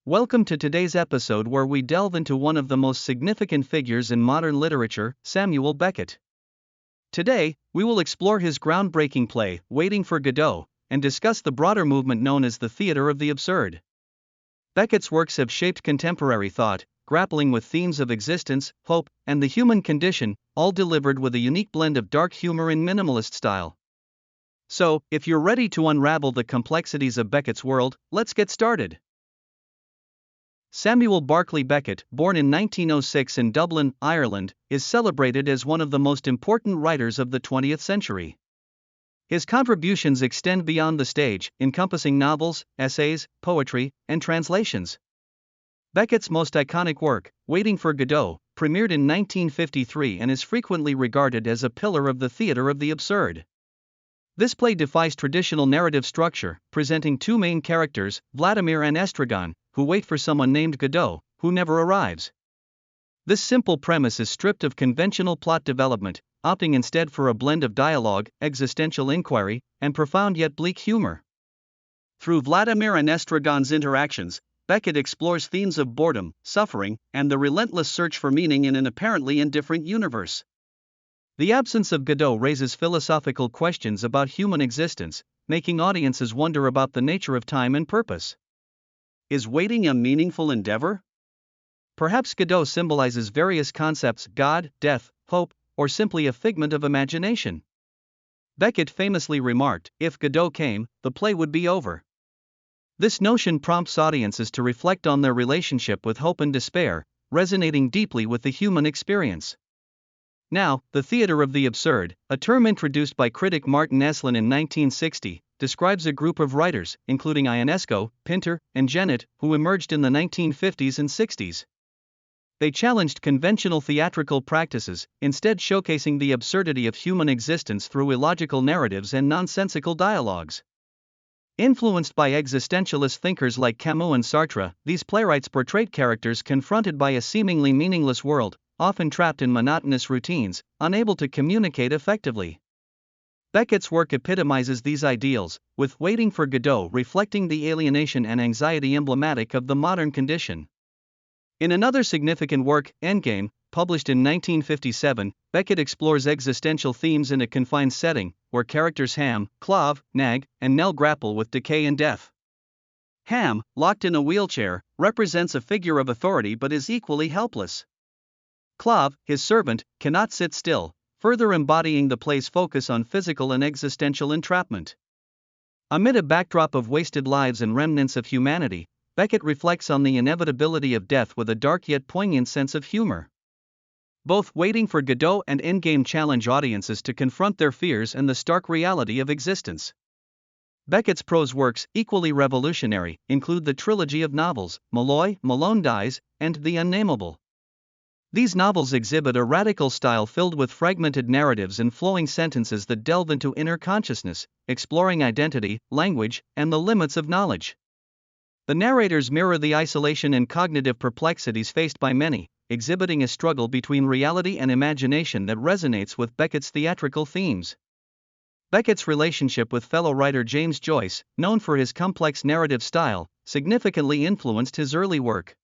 Welcome to today's episode where we delve into one of the most significant figures in modern literature, Samuel Beckett. Today, we will explore his groundbreaking play, Waiting for Godot, and discuss the broader movement known as the theater of the absurd. Beckett's works have shaped contemporary thought, grappling with themes of existence, hope, and the human condition, all delivered with a unique blend of dark humor and minimalist style. So, if you're ready to unravel the complexities of Beckett's world, let's get started. Samuel Barclay Beckett, born in 1906 in Dublin, Ireland, is celebrated as one of the most important writers of the 20th century. His contributions extend beyond the stage, encompassing novels, essays, poetry, and translations. Beckett's most iconic work, Waiting for Godot, premiered in 1953 and is frequently regarded as a pillar of the theater of the absurd. This play defies traditional narrative structure, presenting two main characters, Vladimir and Estragon, who wait for someone named Godot, who never arrives. This simple premise is stripped of conventional plot development, opting instead for a blend of dialogue, existential inquiry, and profound yet bleak humor. Through Vladimir and Estragon's interactions, Beckett explores themes of boredom, suffering, and the relentless search for meaning in an apparently indifferent universe. The absence of Godot raises philosophical questions about human existence, making audiences wonder about the nature of time and purpose. Is waiting a meaningful endeavor? Perhaps Godot symbolizes various concepts: God, death, hope, or simply a figment of imagination. Beckett famously remarked, "If Godot came, the play would be over." This notion prompts audiences to reflect on their relationship with hope and despair, resonating deeply with the human experience. Now, the theater of the absurd, a term introduced by critic Martin Esslin in 1960, describes a group of writers, including Ionesco, Pinter, and Jennett, who emerged in the 1950s and 60s. They challenged conventional theatrical practices, instead showcasing the absurdity of human existence through illogical narratives and nonsensical dialogues. Influenced by existentialist thinkers like Camus and Sartre, these playwrights portrayed characters confronted by a seemingly meaningless world, often trapped in monotonous routines, unable to communicate effectively. Beckett's work epitomizes these ideals, with Waiting for Godot reflecting the alienation and anxiety emblematic of the modern condition. In another significant work, Endgame, published in 1957, Beckett explores existential themes in a confined setting, where characters Ham, Claude, Nag, and Nell grapple with decay and death. Ham, locked in a wheelchair, represents a figure of authority but is equally helpless. Claude, his servant, cannot sit still, further embodying the play's focus on physical and existential entrapment. Amid a backdrop of wasted lives and remnants of humanity, Beckett reflects on the inevitability of death with a dark yet poignant sense of humor. Both Waiting for Godot and Endgame challenge audiences to confront their fears and the stark reality of existence. Beckett's prose works, equally revolutionary, include the trilogy of novels, Malloy, Malone Dies, and The Unnameable. These novels exhibit a radical style filled with fragmented narratives and flowing sentences that delve into inner consciousness, exploring identity, language, and the limits of knowledge. The narrators mirror the isolation and cognitive perplexities faced by many, exhibiting a struggle between reality and imagination that resonates with Beckett's theatrical themes. Beckett's relationship with fellow writer James Joyce, known for his complex narrative style, significantly influenced his early work.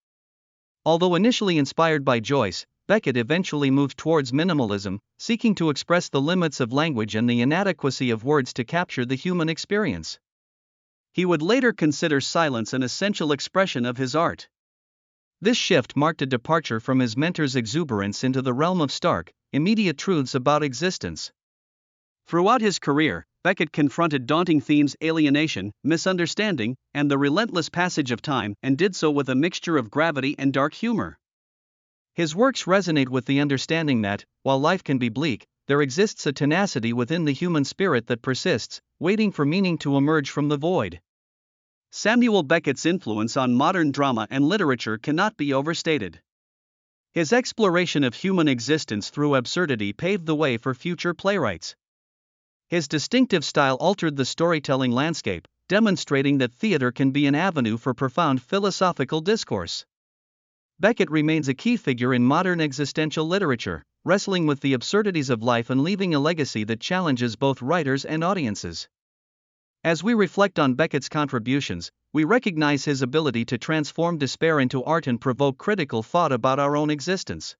Although initially inspired by Joyce, Beckett eventually moved towards minimalism, seeking to express the limits of language and the inadequacy of words to capture the human experience. He would later consider silence an essential expression of his art. This shift marked a departure from his mentor's exuberance into the realm of stark, immediate truths about existence. Throughout his career, Beckett confronted daunting themes: alienation, misunderstanding, and the relentless passage of time, and did so with a mixture of gravity and dark humor. His works resonate with the understanding that, while life can be bleak, there exists a tenacity within the human spirit that persists, waiting for meaning to emerge from the void. Samuel Beckett's influence on modern drama and literature cannot be overstated. His exploration of human existence through absurdity paved the way for future playwrights. His distinctive style altered the storytelling landscape, demonstrating that theater can be an avenue for profound philosophical discourse. Beckett remains a key figure in modern existential literature, wrestling with the absurdities of life and leaving a legacy that challenges both writers and audiences. As we reflect on Beckett's contributions, we recognize his ability to transform despair into art and provoke critical thought about our own existence.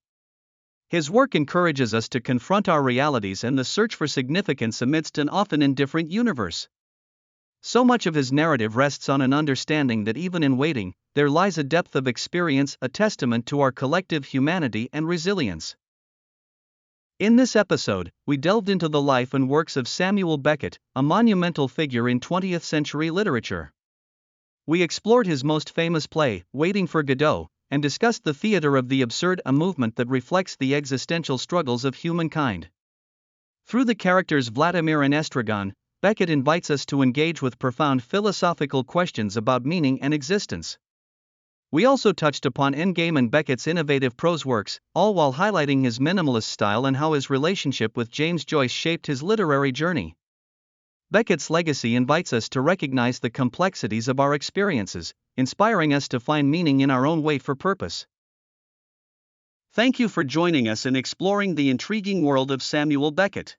His work encourages us to confront our realities and the search for significance amidst an often indifferent universe. So much of his narrative rests on an understanding that even in waiting, there lies a depth of experience, a testament to our collective humanity and resilience. In this episode, we delved into the life and works of Samuel Beckett, a monumental figure in 20th century literature. We explored his most famous play, Waiting for Godot, and discussed the theater of the absurd, a movement that reflects the existential struggles of humankind. Through the characters Vladimir and Estragon, Beckett invites us to engage with profound philosophical questions about meaning and existence. We also touched upon Endgame and Beckett's innovative prose works, all while highlighting his minimalist style and how his relationship with James Joyce shaped his literary journey. Beckett's legacy invites us to recognize the complexities of our experiences, inspiring us to find meaning in our own wait for purpose. Thank you for joining us in exploring the intriguing world of Samuel Beckett.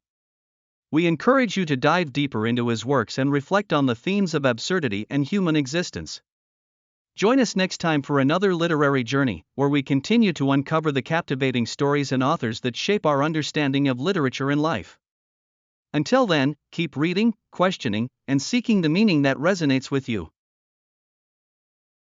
We encourage you to dive deeper into his works and reflect on the themes of absurdity and human existence. Join us next time for another literary journey, where we continue to uncover the captivating stories and authors that shape our understanding of literature and life. Until then, keep reading, questioning, and seeking the meaning that resonates with you.